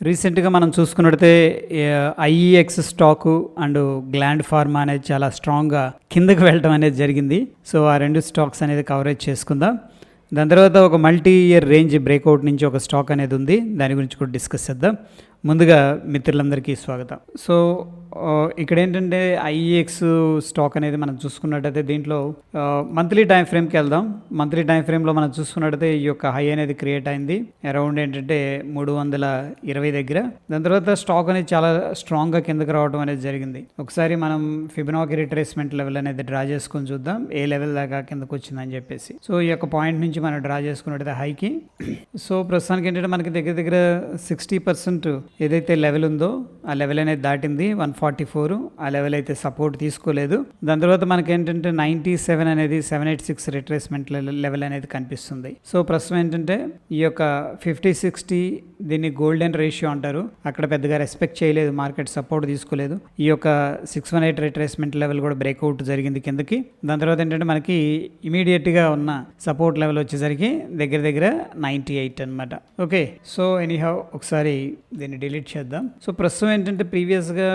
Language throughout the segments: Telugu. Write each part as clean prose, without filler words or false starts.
రీసెంట్గా మనం చూసుకున్నట్టయితే IEX stock and gland pharma అనేది చాలా స్ట్రాంగ్గా కిందకి వెళ్ళడం అనేది జరిగింది. సో ఆ రెండు స్టాక్స్ అనేది కవరేజ్ చేసుకుందాం. దాని తర్వాత ఒక మల్టీ ఇయర్ రేంజ్ బ్రేక్అవుట్ నుంచి ఒక స్టాక్ అనేది ఉంది, దాని గురించి కూడా డిస్కస్ చేద్దాం. ముందుగా మిత్రులందరికీ స్వాగతం. సో ఇక్కడ ఏంటంటే ఐఈఎక్స్ స్టాక్ అనేది మనం చూసుకున్నట్టయితే దీంట్లో మంత్లీ టైం ఫ్రేమ్కి వెళ్దాం. మంత్లీ టైం ఫ్రేమ్లో మనం చూసుకున్నట్టయితే ఈ యొక్క హై అనేది క్రియేట్ అయింది అరౌండ్ ఏంటంటే 320 దగ్గర. దాని తర్వాత స్టాక్ అనేది చాలా స్ట్రాంగ్గా కిందకి రావడం అనేది జరిగింది. ఒకసారి మనం ఫిబొనాకీ రిట్రేస్మెంట్ లెవెల్ అనేది డ్రా చేసుకొని చూద్దాం ఏ లెవెల్ దాకా కిందకు వచ్చిందని చెప్పేసి. సో ఈ యొక్క పాయింట్ నుంచి మనం డ్రా చేసుకున్నట్టయితే హైకి సో ప్రస్తుతానికి ఏంటంటే మనకి దగ్గర దగ్గర 60% ఏదైతే లెవెల్ ఉందో ఆ లెవెల్ అనేది దాటింది 144. ఆ లెవెల్ అయితే సపోర్ట్ తీసుకోలేదు. దాని తర్వాత మనకి ఏంటంటే 97 అనేది 786 రిట్రేస్మెంట్ లెవెల్ అనేది కనిపిస్తుంది. సో ప్రస్తుతం ఏంటంటే ఈ యొక్క 50-60 దీన్ని గోల్డెన్ రేషియో అంటారు, అక్కడ పెద్దగా రెస్పెక్ట్ చేయలేదు, మార్కెట్ సపోర్ట్ తీసుకోలేదు. ఈ యొక్క 618 రిట్రేస్మెంట్ లెవెల్ కూడా బ్రేక్అవుట్ జరిగింది కిందకి. దాని తర్వాత ఏంటంటే మనకి ఇమీడియట్గా ఉన్న సపోర్ట్ లెవెల్ వచ్చేసరికి దగ్గర దగ్గర 98 అనమాట. ఓకే, సో ఎనీహౌ ఒకసారి దీన్ని డిలీట్ చేద్దాం. సో ప్రస్తుతం ఏంటంటే ప్రీవియస్గా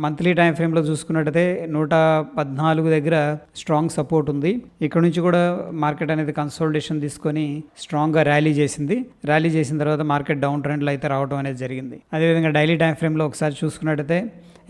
మంత్లీ టైం ఫ్రేమ్లో చూసుకున్నట్టయితే 114 దగ్గర స్ట్రాంగ్ సపోర్ట్ ఉంది. ఇక్కడ నుంచి కూడా మార్కెట్ అనేది కన్సోలిడేషన్ తీసుకొని స్ట్రాంగ్గా ర్యాలీ చేసింది. ర్యాలీ చేసిన తర్వాత మార్కెట్ డౌన్ ట్రెండ్లో అయితే రావడం అనేది జరిగింది. అదేవిధంగా డైలీ టైం ఫ్రేమ్లో ఒకసారి చూసుకున్నట్టయితే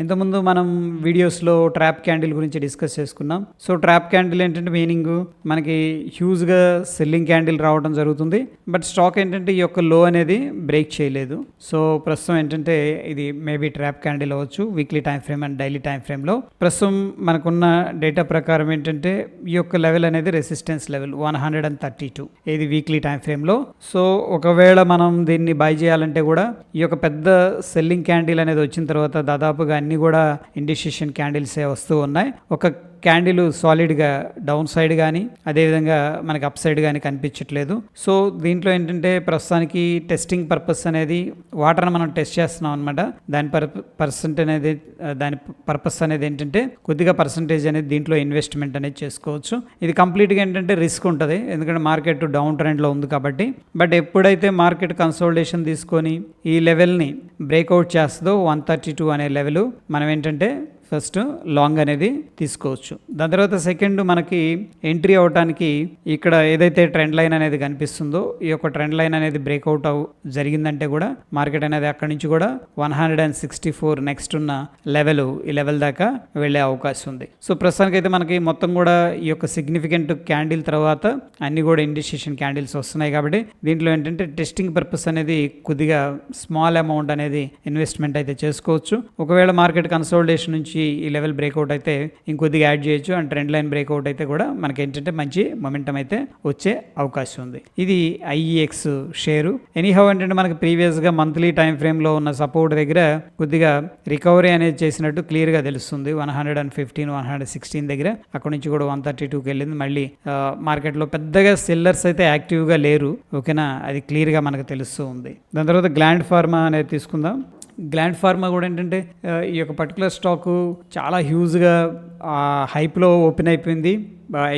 ఇంతకుముందు మనం వీడియోస్లో ట్రాప్ క్యాండిల్ గురించి డిస్కస్ చేసుకున్నాం. సో ట్రాప్ క్యాండిల్ ఏంటంటే మీనింగ్ మనకి హ్యూజ్గా సెల్లింగ్ క్యాండిల్ రావడం జరుగుతుంది, బట్ స్టాక్ ఏంటంటే ఈ యొక్క లో అనేది బ్రేక్ చేయలేదు. సో ప్రస్తుతం ఏంటంటే ఇది మేబీ ట్రాప్ క్యాండిల్ అవ్వచ్చు weekly time frame and daily time ఫ్రేమ్లో. ప్రస్తుతం మనకున్న డేటా ప్రకారం ఏంటంటే ఈ యొక్క లెవెల్ అనేది రెసిస్టెన్స్ లెవెల్ 132 ఇది వీక్లీ టైం ఫ్రేమ్లో. సో ఒకవేళ మనం దీన్ని బై చేయాలంటే కూడా ఈ యొక్క పెద్ద సెల్లింగ్ క్యాండిల్ అనేది వచ్చిన తర్వాత దాదాపుగా అన్నీ కూడా ఇండిసిషన్ క్యాండిల్సే వస్తూ ఉన్నాయి. ఒక క్యాండిల్ సాలిడ్గా డౌన్ సైడ్ కానీ అదేవిధంగా మనకి అప్ సైడ్ కానీ కనిపించట్లేదు. సో దీంట్లో ఏంటంటే ప్రస్తుతానికి టెస్టింగ్ పర్పస్ అనేది వాటర్ని మనం టెస్ట్ చేస్తున్నాం అనమాట. దాని పర్పస్ అనేది ఏంటంటే కొద్దిగా పర్సంటేజ్ అనేది దీంట్లో ఇన్వెస్ట్మెంట్ అనేది చేసుకోవచ్చు. ఇది కంప్లీట్గా ఏంటంటే రిస్క్ ఉంటుంది, ఎందుకంటే మార్కెట్ డౌన్ ట్రెండ్లో ఉంది కాబట్టి. బట్ ఎప్పుడైతే మార్కెట్ కన్సోలిడేషన్ తీసుకొని ఈ లెవెల్ని బ్రేక్అవుట్ చేస్తుందో 132 అనే లెవెల్ మనం ఏంటంటే ఫస్ట్ లాంగ్ అనేది తీసుకోవచ్చు. దాని తర్వాత సెకండ్ మనకి ఎంట్రీ అవడానికి ఇక్కడ ఏదైతే ట్రెండ్ లైన్ అనేది కనిపిస్తుందో ఈ యొక్క ట్రెండ్ లైన్ అనేది బ్రేక్అవుట్ జరిగిందంటే కూడా మార్కెట్ అనేది అక్కడి నుంచి కూడా 164 నెక్స్ట్ ఉన్న లెవెల్ ఈ లెవెల్ దాకా వెళ్ళే అవకాశం ఉంది. సో ప్రస్తుతానికి అయితే మనకి మొత్తం కూడా ఈ యొక్క సిగ్నిఫికెంట్ క్యాండిల్ తర్వాత అన్ని కూడా ఇండిసిషన్ క్యాండిల్స్ వస్తున్నాయి కాబట్టి దీంట్లో ఏంటంటే టెస్టింగ్ పర్పస్ అనేది కొద్దిగా స్మాల్ అమౌంట్ అనేది ఇన్వెస్ట్మెంట్ అయితే చేసుకోవచ్చు. ఒకవేళ మార్కెట్ కన్సోలిడేషన్ నుంచి ఈ లెవెల్ బ్రేక్అవుట్ అయితే ఇంకొద్దిగా యాడ్ చేయొచ్చు. అండ్ ట్రెండ్ లైన్ బ్రేక్అవుట్ అయితే కూడా మనకి ఏంటంటే మంచి మొమెంటం అయితే వచ్చే అవకాశం ఉంది. ఇది ఐఈఎక్స్ షేరు. ఎనీహౌ ఏంటంటే మనకి ప్రీవియస్గా మంత్లీ టైం ఫ్రేమ్లో ఉన్న సపోర్ట్ దగ్గర కొద్దిగా రికవరీ అనేది చేసినట్టు క్లియర్గా తెలుస్తుంది. 115 116 దగ్గర అక్కడ నుంచి కూడా 132కి వెళ్ళింది. మళ్ళీ మార్కెట్లో పెద్దగా సెల్లర్స్ అయితే యాక్టివ్గా లేరు, ఓకేనా, అది క్లియర్గా మనకు తెలుస్తూ ఉంది. దాని తర్వాత గ్లాండ్ ఫార్మా అనేది తీసుకుందాం. గ్లాండ్ ఫార్మా కూడా ఏంటంటే ఈ యొక్క పర్టికులర్ స్టాకు చాలా హ్యూజ్గా హైప్లో ఓపెన్ అయిపోయింది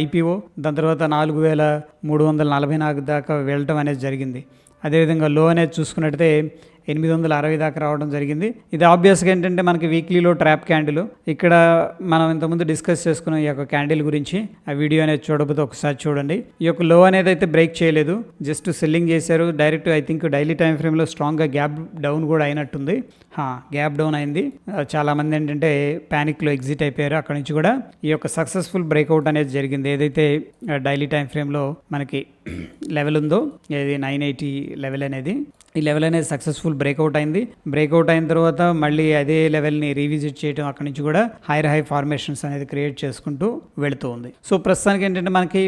ఐపీఓ. దాని తర్వాత 4344 దాకా వెళ్ళటం అనేది జరిగింది. అదేవిధంగా లో అనేది చూసుకున్నట్టయితే 860 దాకా రావడం జరిగింది. ఇది ఆబ్వియస్గా ఏంటంటే మనకి వీక్లీలో ట్రాప్ క్యాండిల్. ఇక్కడ మనం ఇంతకుముందు డిస్కస్ చేసుకున్న ఈ యొక్క క్యాండిల్ గురించి ఆ వీడియో అనేది చూడకపోతే ఒకసారి చూడండి. ఈ యొక్క లో అనేది అయితే బ్రేక్ చేయలేదు, జస్ట్ సెల్లింగ్ చేశారు direct. I think daily time ఫ్రేమ్లో స్ట్రాంగ్గా గ్యాప్ డౌన్ కూడా అయినట్టుంది. గ్యాప్ డౌన్ అయింది. చాలామంది ఏంటంటే ప్యానిక్లో ఎగ్జిట్ అయిపోయారు. అక్కడ నుంచి కూడా ఈ యొక్క సక్సెస్ఫుల్ బ్రేక్అవుట్ అనేది జరిగింది. ఏదైతే డైలీ టైం ఫ్రేమ్లో మనకి లెవెల్ ఉందో ఏది 980 లెవెల్ అనేది, ఈ లెవెల్ అనేది సక్సెస్ఫుల్ బ్రేక్అవుట్ అయింది. బ్రేక్అవుట్ అయిన తర్వాత మళ్ళీ అదే లెవెల్ని రీవిజిట్ చేయడం, అక్కడి నుంచి కూడా హై ఫార్మేషన్స్ అనేది క్రియేట్ చేసుకుంటూ వెళుతూ ఉంది. సో ప్రస్తుతానికి ఏంటంటే మనకి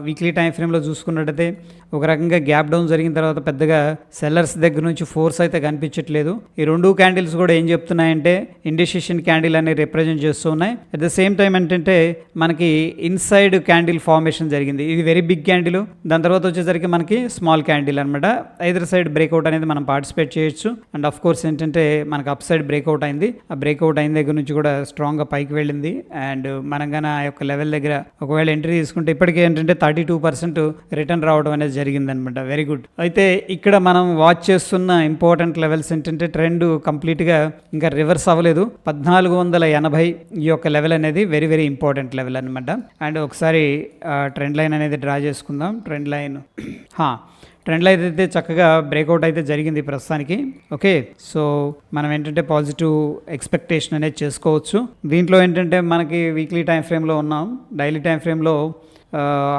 వీక్లీ టైం ఫ్రేమ్లో చూసుకున్నట్టయితే ఒక రకంగా గ్యాప్ డౌన్ జరిగిన తర్వాత పెద్దగా సెల్లర్స్ దగ్గర నుంచి ఫోర్స్ అయితే కనిపించట్లేదు. ఈ రెండు క్యాండిల్స్ కూడా ఏం చెప్తున్నాయంటే ఇండిసిషన్ క్యాండిల్ అనేది రిప్రజెంట్ చేస్తూ ఉన్నాయి. అట్ ద సేమ్ టైం ఏంటంటే మనకి ఇన్సైడ్ క్యాండిల్ ఫార్మేషన్ జరిగింది. ఇది వెరీ బిగ్ క్యాండిల్. దాని తర్వాత వచ్చేసరికి మనకి స్మాల్ క్యాండిల్ అనమాట. ఐదర్ సైడ్ బ్రేక్అవుట్ అనేది మనం పార్టిసిపేట్ పార్టిసిపేట్ చేయొచ్చు. అండ్ ఆఫ్ కోర్స్ ఏంటంటే మనకు అప్ సైడ్ బ్రేక్అవుట్ అయింది, ఆ బ్రేక్అవుట్ అయిన దగ్గర నుంచి కూడా స్ట్రాంగ్గా పైకి వెళ్ళింది. అండ్ మనం కానీ ఆ యొక్క లెవెల్ దగ్గర ఒకవేళ ఎంట్రీ తీసుకుంటే ఇప్పటికే ఏంటంటే 32% రిటర్న్ రావడం అనేది జరిగిందనమాట. Very good. అయితే ఇక్కడ మనం వాచ్ చేస్తున్న ఇంపార్టెంట్ లెవెల్స్ ఏంటంటే ట్రెండ్ కంప్లీట్గా ఇంకా రివర్స్ అవ్వలేదు. 1480 ఈ యొక్క లెవెల్ అనేది వెరీ వెరీ ఇంపార్టెంట్ లెవెల్ అనమాట. అండ్ ఒకసారి ట్రెండ్ లైన్ అనేది డ్రా చేసుకుందాం. ట్రెండ్ లైన్ అయితే చక్కగా బ్రేక్అవుట్ అయితే జరిగింది ప్రస్తుతానికి. ఓకే, సో మనం ఏంటంటే పాజిటివ్ ఎక్స్పెక్టేషన్ అనేది చేసుకోవచ్చు. దీంట్లో ఏంటంటే మనకి వీక్లీ టైం ఫ్రేమ్లో ఉన్నాం. డైలీ టైం ఫ్రేమ్లో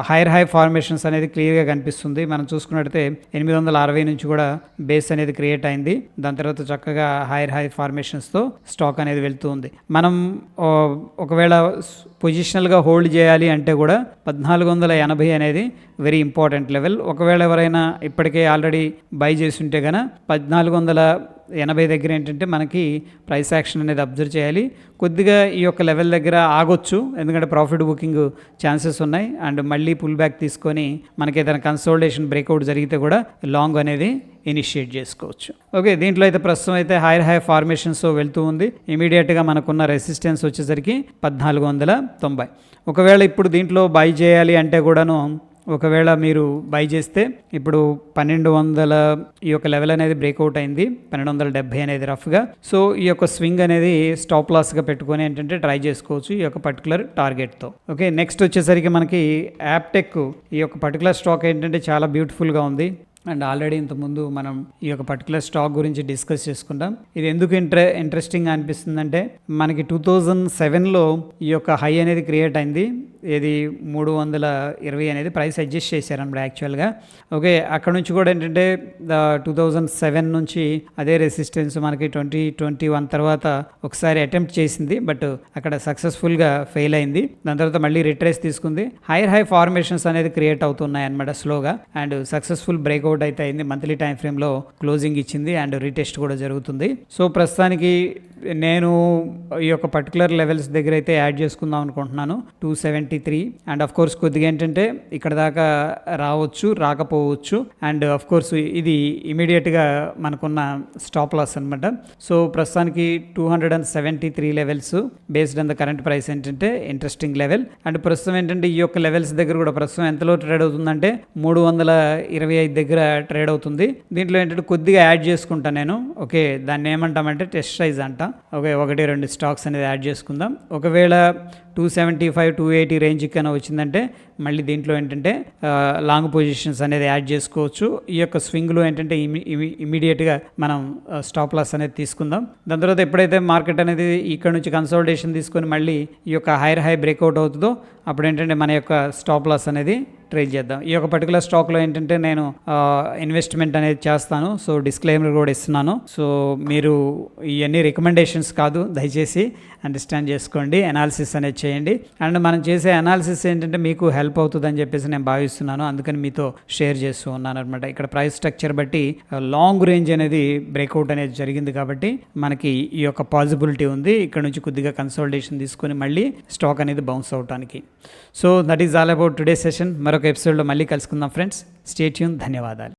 హైర్ హై ఫార్మేషన్స్ అనేది క్లియర్గా కనిపిస్తుంది. మనం చూసుకున్నట్టయితే 860 నుంచి కూడా బేస్ అనేది క్రియేట్ అయింది. దాని తర్వాత చక్కగా హైర్ హై ఫార్మేషన్స్తో స్టాక్ అనేది వెళ్తూ ఉంది. మనం ఒకవేళ పొజిషనల్గా హోల్డ్ చేయాలి అంటే కూడా 1480 అనేది వెరీ ఇంపార్టెంట్ లెవెల్. ఒకవేళ ఎవరైనా ఇప్పటికే ఆల్రెడీ బై చేసి ఉంటే కనుక 1480 దగ్గర ఏంటంటే మనకి ప్రైస్ యాక్షన్ అనేది అబ్జర్వ్ చేయాలి. కొద్దిగా ఈ యొక్క లెవెల్ దగ్గర ఆగొచ్చు, ఎందుకంటే ప్రాఫిట్ బుకింగ్ ఛాన్సెస్ ఉన్నాయి. అండ్ మళ్ళీ పుల్ బ్యాక్ తీసుకొని మనకి ఏదైనా కన్సోలిడేషన్ బ్రేక్అవుట్ జరిగితే కూడా లాంగ్ అనేది ఇనిషియేట్ చేసుకోవచ్చు. ఓకే, దీంట్లో అయితే ప్రస్తుతం అయితే హైర్ హై ఫార్మేషన్స్ వెళ్తూ ఉంది. ఇమీడియట్గా మనకున్న రెసిస్టెన్స్ వచ్చేసరికి 1490. ఒకవేళ ఇప్పుడు దీంట్లో బై చేయాలి అంటే కూడాను ఒకవేళ మీరు బై చేస్తే ఇప్పుడు 1200 ఈ యొక్క లెవెల్ అనేది బ్రేక్అవుట్ అయింది. 1270 అనేది రఫ్గా. సో ఈ యొక్క స్వింగ్ అనేది స్టాప్ లాస్గా పెట్టుకొని ఏంటంటే ట్రై చేసుకోవచ్చు ఈ యొక్క పర్టికులర్ టార్గెట్తో. ఓకే, నెక్స్ట్ వచ్చేసరికి మనకి యాప్టెక్ ఈ యొక్క పర్టికులర్ స్టాక్ ఏంటంటే చాలా బ్యూటిఫుల్గా ఉంది. అండ్ ఆల్రెడీ ఇంతకుముందు మనం ఈ యొక్క పర్టికులర్ స్టాక్ గురించి డిస్కస్ చేసుకుంటాం. ఇది ఎందుకు ఇంట్రెస్టింగ్ అనిపిస్తుందంటే మనకి 2007లో ఈ యొక్క హై అనేది క్రియేట్ అయింది. ఇది 320 అనేది ప్రైస్ అడ్జస్ట్ చేశారన్నమాట యాక్చువల్గా. ఓకే, అక్కడ నుంచి కూడా ఏంటంటే 2007 నుంచి అదే రెసిస్టెన్స్ మనకి 2021 తర్వాత ఒకసారి అటెంప్ట్ చేసింది, బట్ అక్కడ సక్సెస్ఫుల్గా ఫెయిల్ అయింది. దాని తర్వాత మళ్ళీ రిట్రేస్ తీసుకుంది. హైర్ హై ఫార్మేషన్స్ అనేది క్రియేట్ అవుతున్నాయి అన్నమాట స్లోగా. అండ్ సక్సెస్ఫుల్ బ్రేక్అవుట్ అయితే అయింది. మంత్లీ టైం ఫ్రేమ్లో క్లోజింగ్ ఇచ్చింది అండ్ రీటెస్ట్ కూడా జరుగుతుంది. సో ప్రస్తుతానికి నేను ఈ యొక్క పర్టికులర్ లెవెల్స్ దగ్గర అయితే యాడ్ చేసుకుందాం అనుకుంటున్నాను 273. అండ్ ఆఫ్ కోర్స్ కొద్దిగా ఏంటంటే ఇక్కడ దాకా రావచ్చు, రాకపోవచ్చు. అండ్ ఆఫ్ కోర్స్ ఇది ఇమీడియట్గా మనకున్న స్టాప్ లాస్ అనమాట. సో ప్రస్తుతానికి 273 levels based on the current price ఏంటంటే ఇంట్రెస్టింగ్ లెవెల్. అండ్ ప్రస్తుతం ఏంటంటే ఈ యొక్క లెవెల్స్ దగ్గర కూడా ప్రస్తుతం ఎంతలో ట్రేడ్ అవుతుందంటే 325 దగ్గర ట్రేడ్ అవుతుంది. దీంట్లో ఏంటంటే కొద్దిగా యాడ్ చేసుకుంటాను నేను. ఓకే, దాన్ని ఏమంటామంటే టెస్ట్ సైజ్ అంట. ఓకే, 1-2 స్టాక్స్ అనేది యాడ్ చేసుకుందాం. ఒకవేళ 275-280 రేంజ్కి కన్నా వచ్చిందంటే మళ్ళీ దీంట్లో ఏంటంటే లాంగ్ పొజిషన్స్ అనేది యాడ్ చేసుకోవచ్చు. ఈ యొక్క స్వింగ్లో ఏంటంటే ఇమీడియట్గా మనం స్టాప్ లాస్ అనేది తీసుకుందాం. దాని తర్వాత ఎప్పుడైతే మార్కెట్ అనేది ఇక్కడ నుంచి కన్సోలిడేషన్ తీసుకొని మళ్ళీ ఈ యొక్క హైర్ హై బ్రేక్అవుట్ అవుతుందో అప్పుడు ఏంటంటే మన యొక్క స్టాప్ లాస్ అనేది ట్రేడ్ చేద్దాం. ఈ యొక్క పర్టికులర్ స్టాక్లో ఏంటంటే నేను ఇన్వెస్ట్మెంట్ అనేది చేస్తాను. సో డిస్క్లైమర్ కూడా ఇస్తున్నాను. సో మీరు ఇవన్నీ రికమెండేషన్స్ కాదు, దయచేసి అండర్స్టాండ్ చేసుకోండి, అనాలిసిస్ అనేది చేయండి. అండ్ మనం చేసే అనాలిసిస్ ఏంటంటే మీకు హెల్ప్ అవుతుందని చెప్పేసి నేను భావిస్తున్నాను. అందుకని మీతో షేర్ చేస్తూ ఉన్నాను అనమాట. ఇక్కడ ప్రైస్ స్ట్రక్చర్ బట్టి లాంగ్ రేంజ్ అనేది బ్రేక్అవుట్ అనేది జరిగింది కాబట్టి మనకి ఈ యొక్క పాసిబిలిటీ ఉంది ఇక్కడ నుంచి కొద్దిగా కన్సోలిడేషన్ తీసుకొని మళ్ళీ స్టాక్ అనేది బౌన్స్ అవడానికి. So that is all about today session. మరొక ఎపిసోడ్లో మళ్ళీ కలుసుకుందాం ఫ్రెండ్స్. Stay tune. ధన్యవాదాలు.